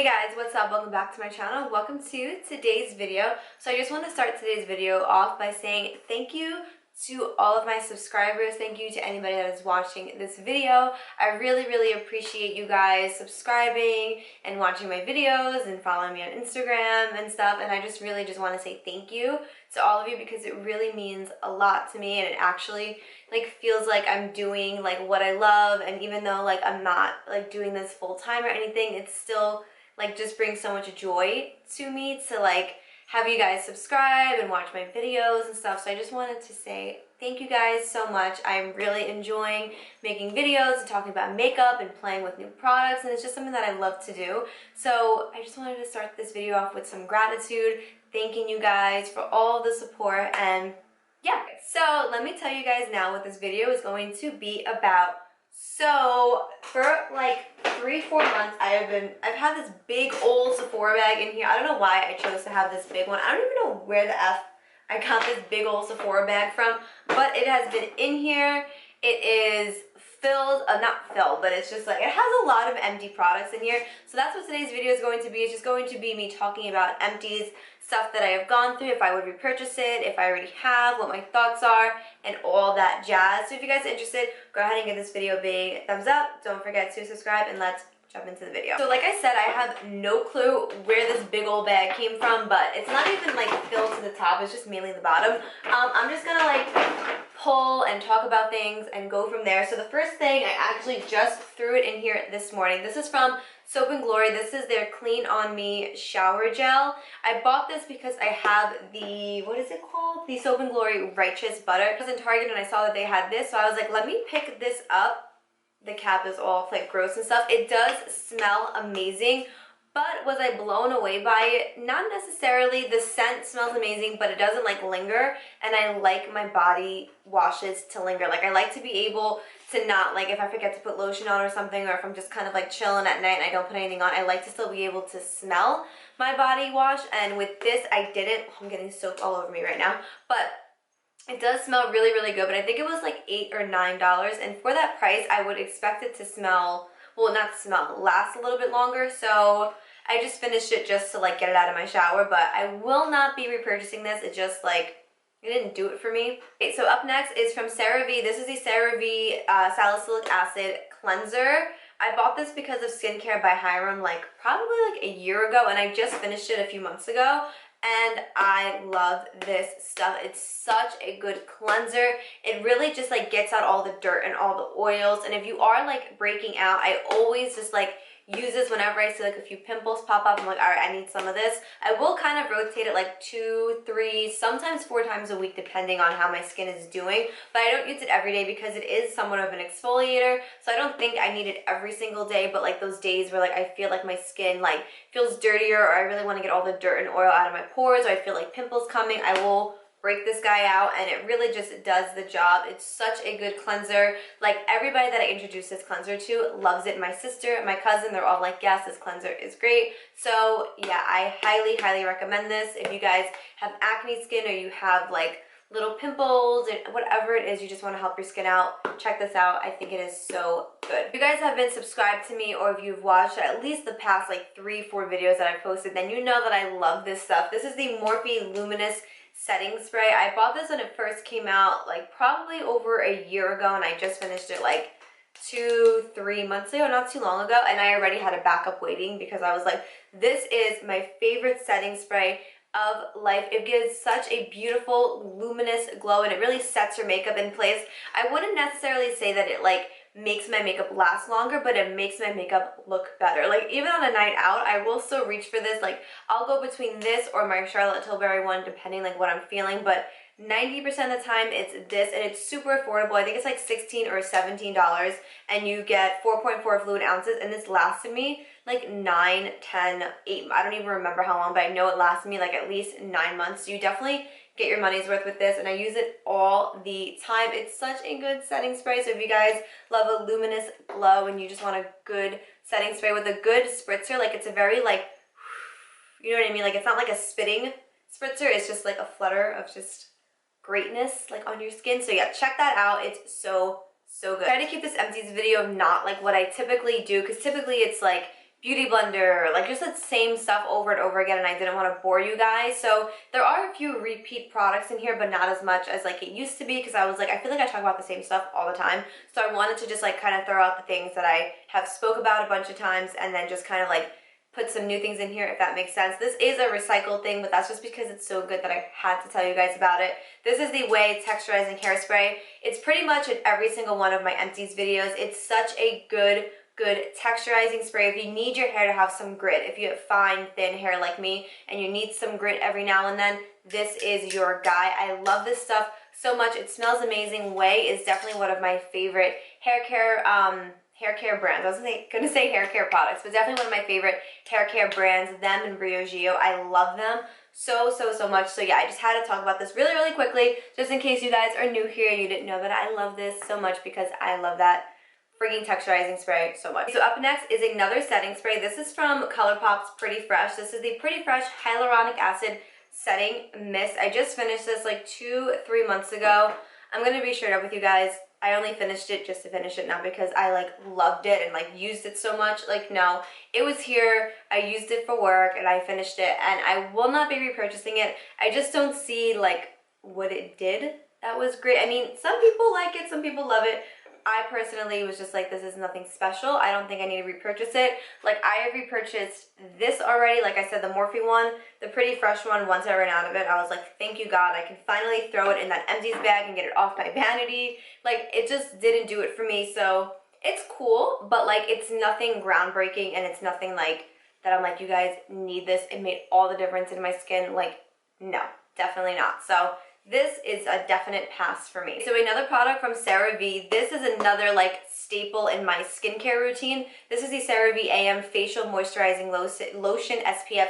Hey guys, what's up? Welcome back to my channel. Welcome to today's video. So I just want to start today's video off by saying thank you to all of my subscribers. Thank you to anybody that is watching this video. I really appreciate you guys subscribing and watching my videos and following me on Instagram and stuff. And I just really want to say thank you to all of you because it really means a lot to me, and it actually feels like I'm doing what I love. And even though I'm not doing this full time or anything, it's still just brings so much joy to me to have you guys subscribe and watch my videos and stuff. So I just wanted to say thank you guys so much. I'm really enjoying making videos and talking about makeup and playing with new products, and it's just something that I love to do. So I just wanted to start this video off with some gratitude, thanking you guys for all the support. And yeah, so let me tell you guys now what this video is going to be about. So for 3-4 months I've had this big old Sephora bag in here. I don't know why I chose to have this big one. I don't even know where the F I got this big old Sephora bag from, but it has been in here. It is filled, not filled, but it's just it has a lot of empty products in here. So that's what today's video is going to be. It's just going to be me talking about Empties, stuff that I have gone through, if I would repurchase it, if I already have, what my thoughts are, and all that jazz. So if you guys are interested, go ahead and give this video a big thumbs up. Don't forget to subscribe, and let's jump into the video. So like I said, I have no clue where this big old bag came from, but it's not even filled to the top. It's just mainly the bottom. I'm just gonna pull and talk about things and go from there. So the first thing, I actually just threw it in here this morning. This is from Soap & Glory. This is their Clean On Me shower gel. I bought this because I have the, what is it called? The Soap & Glory Righteous Butter. I was in Target and I saw that they had this, so I was like, let me pick this up. The cap is all gross and stuff. It does smell amazing, but was I blown away by it? Not necessarily. The scent smells amazing, but it doesn't linger, and I like my body washes to linger. I like to be able to not, if I forget to put lotion on or something, or if I'm just kind of chilling at night and I don't put anything on, I like to still be able to smell my body wash. And with this, I didn't. I'm getting soap all over me right now, but it does smell really good. But I think it was $8 or $9, and for that price I would expect it to smell, well, not smell, last a little bit longer. So I just finished it just to get it out of my shower, but I will not be repurchasing this. It just it didn't do it for me. Okay, so up next is from Cerave. This is the Cerave Salicylic Acid Cleanser. I bought this because of skincare by Hiram probably a year ago, and I just finished it a few months ago. And I love this stuff. It's such a good cleanser. It really just gets out all the dirt and all the oils. And if you are breaking out, I always just use this whenever I see a few pimples pop up. I'm like, all right, I need some of this. I will kind of rotate it 2, 3, sometimes 4 times a week, depending on how my skin is doing. But I don't use it every day because it is somewhat of an exfoliator. So I don't think I need it every single day. But those days where I feel my skin feels dirtier, or I really want to get all the dirt and oil out of my pores, or I feel pimples coming, I will break this guy out, and it really just does the job. It's such a good cleanser. Everybody that I introduced this cleanser to loves it. My sister, my cousin, they're all yes, this cleanser is great. So yeah, I highly recommend this. If you guys have acne skin, or you have little pimples and whatever it is, you just want to help your skin out, check this out. I think it is so good. If you guys have been subscribed to me, or if you've watched at least the past 3-4 videos that I've posted, then you know that I love this stuff. This is the Morphe Luminous setting spray. I bought this when it first came out probably over a year ago, and I just finished it 2-3 months ago, not too long ago, and I already had a backup waiting because I was this is my favorite setting spray of life. It gives such a beautiful luminous glow, and it really sets your makeup in place. I wouldn't necessarily say that it makes my makeup last longer, but it makes my makeup look better. Even on a night out, I will still reach for this. I'll go between this or my Charlotte Tilbury one, depending what I'm feeling, but 90% of the time it's this, and it's super affordable. I think it's $16 or $17, and you get 4.4 fluid ounces, and this lasted me 9, 10, 8, I don't even remember how long, but I know it lasted me at least 9 months. So you definitely get your money's worth with this, and I use it all the time. It's such a good setting spray. So if you guys love a luminous glow and you just want a good setting spray with a good spritzer, it's a very you know what I mean, it's not a spitting spritzer, it's just a flutter of just greatness on your skin. So yeah, check that out. It's so good. I try to keep this Empties video not what I typically do, because typically it's beauty blender, like just the same stuff over and over again, and I didn't want to bore you guys. So there are a few repeat products in here, but not as much as like it used to be, because I was like, I feel like I talk about the same stuff all the time. So I wanted to just like kind of throw out the things that I have spoke about a bunch of times, and then just kind of like put some new things in here, if that makes sense. This is a recycled thing, but that's just because it's so good that I had to tell you guys about it. This is the OUAI Texturizing Hairspray. It's pretty much in every single one of my Empties videos. It's such a good texturizing spray. If you need your hair to have some grit, if you have fine, thin hair like me, and you need some grit every now and then, this is your guy. I love this stuff so much. It smells amazing. OUAI is definitely one of my favorite hair care brands. I was gonna say hair care products, but definitely one of my favorite hair care brands, them and Briogeo. I love them so much. So yeah, I just had to talk about this really quickly, just in case you guys are new here and you didn't know that I love this so much, because I love that freaking texturizing spray so much. So up next is another setting spray. This is from Colourpop's Pretty Fresh. This is the Pretty Fresh Hyaluronic Acid Setting Mist. I just finished this like 2-3 months ago. I'm gonna be straight up with you guys. I only finished it just to finish it, not because I like loved it and like used it so much. Like, no, it was here, I used it for work, and I finished it, and I will not be repurchasing it. I just don't see like what it did that was great. I mean, some people like it, some people love it. I personally was just like, this is nothing special. I don't think I need to repurchase it. Like, I have repurchased this already. Like I said, the Morphe one, the Pretty Fresh one, once I ran out of it, I was like, thank you God, I can finally throw it in that Empties bag and get it off my vanity. Like, it just didn't do it for me. So it's cool, but like, it's nothing groundbreaking, and it's nothing like that I'm like, you guys need this. It made all the difference in my skin. Like, no, definitely not. So this is a definite pass for me. So another product from Cerave. This is another like staple in my skincare routine. This is the Cerave AM Facial Moisturizing Lotion SPF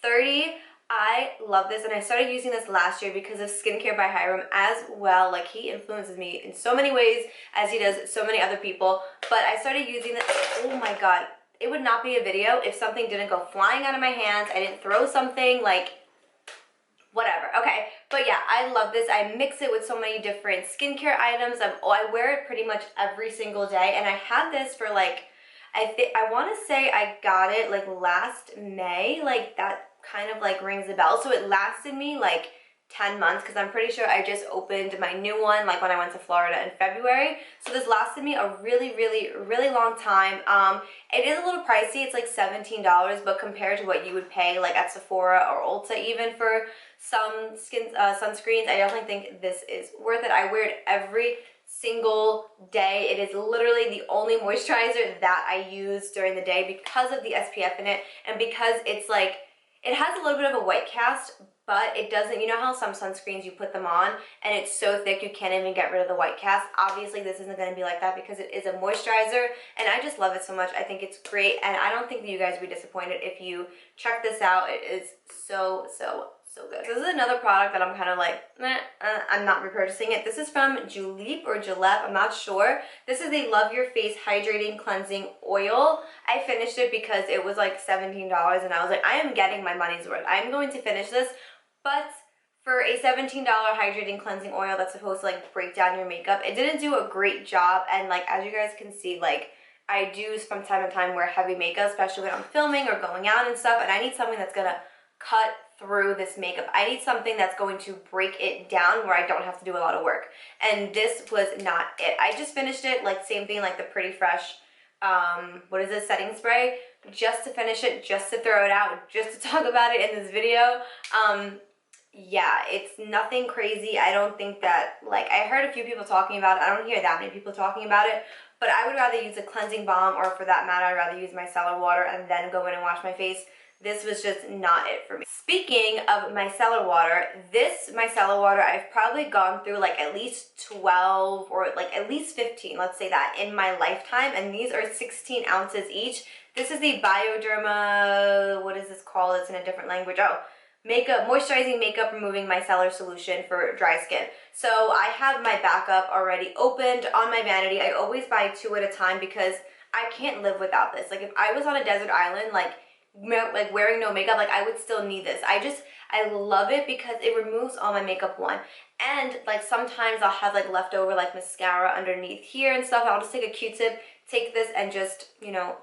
30. I love this, and I started using this last year because of Skincare by Hiram as well. Like, he influences me in so many ways, as he does so many other people. But I started using this. Oh my God. It would not be a video if something didn't go flying out of my hands. I didn't throw something, like, whatever. Okay, but yeah, I love this. I mix it with so many different skincare items. I wear it pretty much every single day, and I had this for like, I want to say I got it like last May. Like, that kind of like rings a bell. So it lasted me like 10 months, because I'm pretty sure I just opened my new one like when I went to Florida in February. So this lasted me a really long time. It is a little pricey. It's like $17, but compared to what you would pay like at Sephora or Ulta even for some sunscreens, I definitely think this is worth it. I wear it every single day. It is literally the only moisturizer that I use during the day because of the SPF in it, and because it's like, it has a little bit of a white cast, but it doesn't, you know how some sunscreens you put them on and it's so thick you can't even get rid of the white cast? Obviously this isn't going to be like that because it is a moisturizer, and I just love it so much. I think it's great, and I don't think that you guys will be disappointed if you check this out. It is so good. This is another product that I'm kind of like, I'm not repurchasing it. This is from Juleep or Juleep, I'm not sure. This is the Love Your Face Hydrating Cleansing Oil. I finished it because it was like $17, and I was like, I am getting my money's worth. I'm going to finish this. But for a $17 hydrating cleansing oil that's supposed to like break down your makeup, it didn't do a great job. And like, as you guys can see, like, I do from time to time wear heavy makeup, especially when I'm filming or going out and stuff, and I need something that's gonna cut through this makeup. I need something that's going to break it down where I don't have to do a lot of work, and this was not it. I just finished it, like same thing like the Pretty Fresh what is this, setting spray, just to finish it, just to throw it out, just to talk about it in this video. Yeah, it's nothing crazy. I don't think that, like, I heard a few people talking about it. I don't hear that many people talking about it, but I would rather use a cleansing balm, or for that matter, I'd rather use micellar water and then go in and wash my face. This was just not it for me. Speaking of micellar water, this micellar water I've probably gone through like at least 12 or like at least 15, let's say that, in my lifetime, and these are 16 ounces each. This is the Bioderma, what is this called? It's in a different language. Oh, moisturizing makeup removing micellar solution for dry skin. So I have my backup already opened on my vanity. I always buy 2 at a time because I can't live without this. Like, if I was on a desert island, like wearing no makeup, like I would still need this. I love it because it removes all my makeup, one, and like sometimes I'll have like leftover like mascara underneath here and stuff. I'll just take a Q-tip, take this, and just, you know,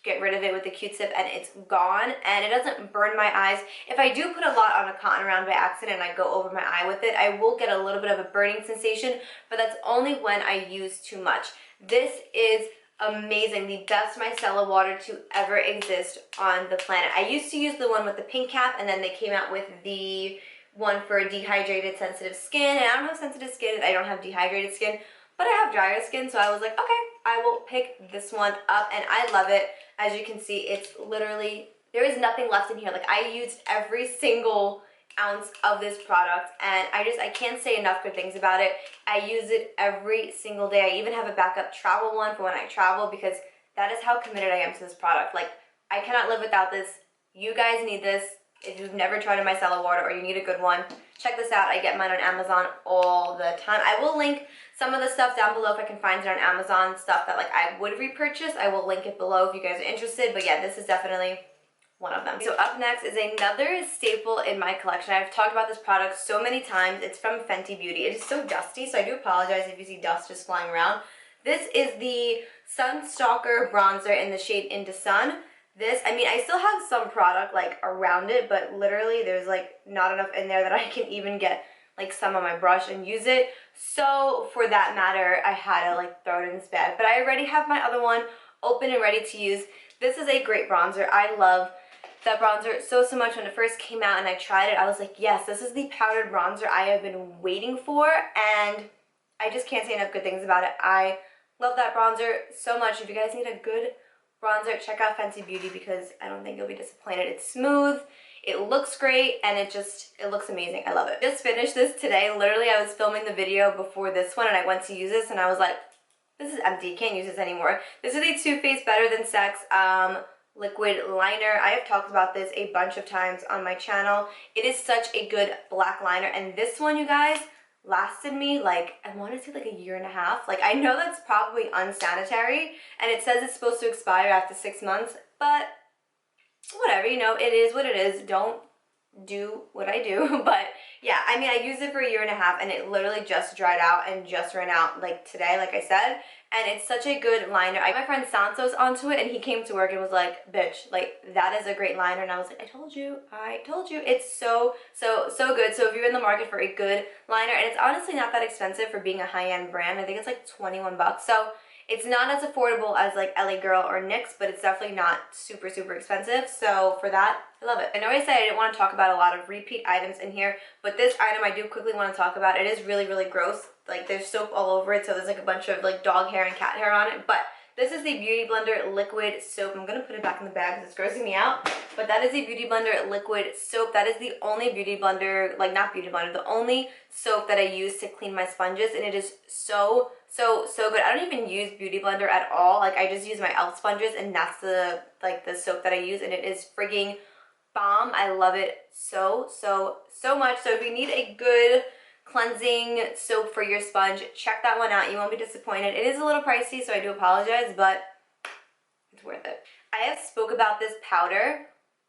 get rid of it with the Q-tip and it's gone, and it doesn't burn my eyes. If I do put a lot on a cotton round by accident and I go over my eye with it, I will get a little bit of a burning sensation, but that's only when I use too much. This is amazing, the best micellar water to ever exist on the planet. I used to use the one with the pink cap, and then they came out with the one for dehydrated sensitive skin, and I don't have sensitive skin, I don't have dehydrated skin, but I have drier skin, so I was like, okay, I will pick this one up, and I love it. As you can see, it's literally, there is nothing left in here. Like, I used every single ounce of this product, and I can't say enough good things about it. I use it every single day. I even have a backup travel one for when I travel, because that is how committed I am to this product. Like, I cannot live without this. You guys need this. If you've never tried a micellar water or you need a good one, check this out. I get mine on Amazon all the time. I will link some of the stuff down below if I can find it on Amazon, stuff that like I would repurchase. I will link it below if you guys are interested, but yeah, this is definitely one of them. So up next is another staple in my collection. I've talked about this product so many times. It's from Fenty Beauty. It is so dusty, so I do apologize if you see dust just flying around. This is the Sun Stalker Bronzer in the shade Into Sun. This, I mean, I still have some product like around it, but literally there's like not enough in there that I can even get like some on my brush and use it. So for that matter, I had to like throw it in this bag. But I already have my other one open and ready to use. This is a great bronzer. I love that bronzer so much. When it first came out and I tried it, I was like, yes, this is the powdered bronzer I have been waiting for, and I just can't say enough good things about it. I love that bronzer so much. If you guys need a good bronzer, check out Fenty Beauty, because I don't think you'll be disappointed. It's smooth, it looks great, and it looks amazing. I love it. Just finished this today. Literally, I was filming the video before this one and I went to use this and I was like, this is empty, can't use this anymore. This is the Too Faced Better Than Sex liquid liner. I have talked about this a bunch of times on my channel. It is such a good black liner, and this one, you guys, lasted me like, I want to say like a year and a half. Like, I know that's probably unsanitary and it says it's supposed to expire after 6 months, but whatever, you know, it is what it is. Don't do what I do. But yeah, I mean, I used it for a year and a half and it literally just dried out and just ran out like today, like I said. And it's such a good liner. My friend Santos onto it and he came to work and was like, bitch, like that is a great liner. And I was like, I told you. It's so good. So if you're in the market for a good liner, and it's honestly not that expensive for being a high-end brand. I think it's like 21 bucks. So it's not as affordable as like LA Girl or NYX, but it's definitely not super expensive. So for that, I love it. I know I said I didn't want to talk about a lot of repeat items in here, but this item I do quickly want to talk about. It is really gross. Like, there's soap all over it, so there's like a bunch of like dog hair and cat hair on it. But this is the Beauty Blender liquid soap. I'm gonna put it back in the bag because it's grossing me out. But that is the Beauty Blender liquid soap. That is the only beauty blender, like not beauty blender, the only soap that I use to clean my sponges, and it is so good. I don't even use Beauty Blender at all. Like, I just use my e.l.f. sponges, and that's the soap that I use, and it is frigging bomb. I love it so much. So if you need a good cleansing soap for your sponge, check that one out. You won't be disappointed. It is a little pricey, so I do apologize, but it's worth it. I have spoke about this powder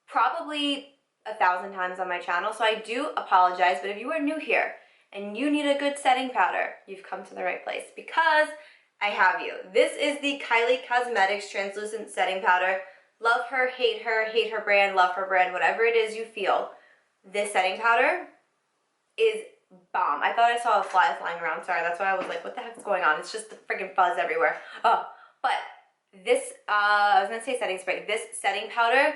probably 1,000 times on my channel, so I do apologize. But if you are new here and you need a good setting powder, you've come to the right place, because I have you. This is the Kylie Cosmetics Translucent Setting Powder. Love her, hate her brand, love her brand, whatever it is you feel. This setting powder is bomb. I thought I saw a fly flying around. Sorry, that's why I was like, what the heck's going on? It's just the freaking fuzz everywhere. Oh, but this, I was gonna say setting spray. This setting powder,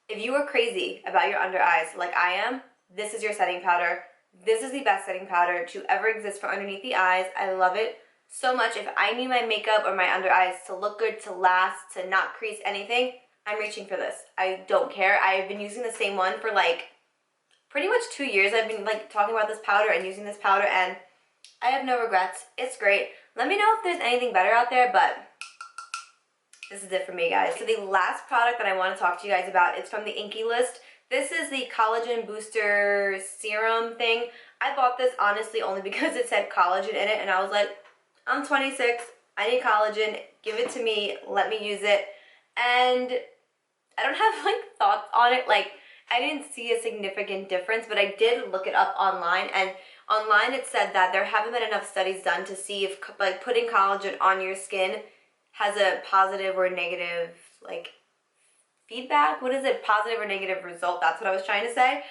if you are crazy about your under eyes like I am, this is your setting powder. This is the best setting powder to ever exist for underneath the eyes. I love it so much. If I need my makeup or my under eyes to look good, to last, to not crease anything, I'm reaching for this. I don't care. I've been using the same one for like pretty much 2 years. I've been like talking about this powder and using this powder, and I have no regrets. It's great. Let me know if there's anything better out there, but this is it for me, guys. So the last product that I want to talk to you guys about is from the Inkey list. This is the collagen booster serum thing. I bought this honestly only because it said collagen in it, and I was like, I'm 26, I need collagen, give it to me, let me use it. And I don't have like thoughts on it. Like, I didn't see a significant difference, but I did look it up online, and online it said that there haven't been enough studies done to see if like putting collagen on your skin has a positive or negative like feedback. What is it? Positive or negative result? That's what I was trying to say.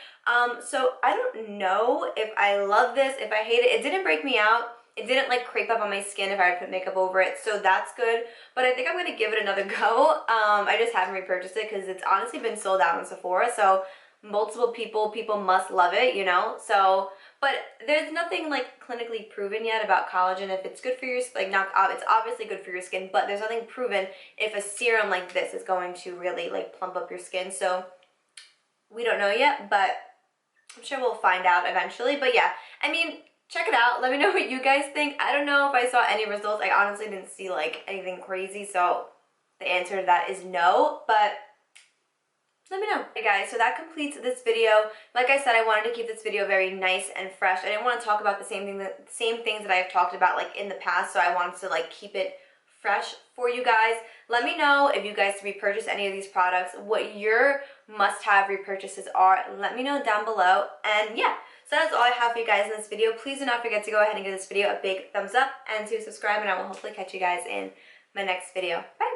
So I don't know if I love this, if I hate it. It didn't break me out. It didn't like crepe up on my skin if I had put makeup over it, so that's good. But I think I'm gonna give it another go. I just haven't repurchased it because it's honestly been sold out on Sephora, so multiple people must love it, you know? So, but there's nothing like clinically proven yet about collagen. If it's good for your, like not, it's obviously good for your skin, but there's nothing proven if a serum like this is going to really like plump up your skin. So we don't know yet, but I'm sure we'll find out eventually. But yeah, I mean, check it out. Let me know what you guys think. I don't know if I saw any results. I honestly didn't see like anything crazy, so the answer to that is no, but let me know. Hey guys, so that completes this video. Like I said, I wanted to keep this video very nice and fresh. I didn't want to talk about the same things that I've talked about like in the past, so I wanted to like keep it fresh for you guys. Let me know if you guys repurchase any of these products, what your must-have repurchases are. Let me know down below. And yeah, so that's all I have for you guys in this video. Please do not forget to go ahead and give this video a big thumbs up and to subscribe, and I will hopefully catch you guys in my next video. Bye!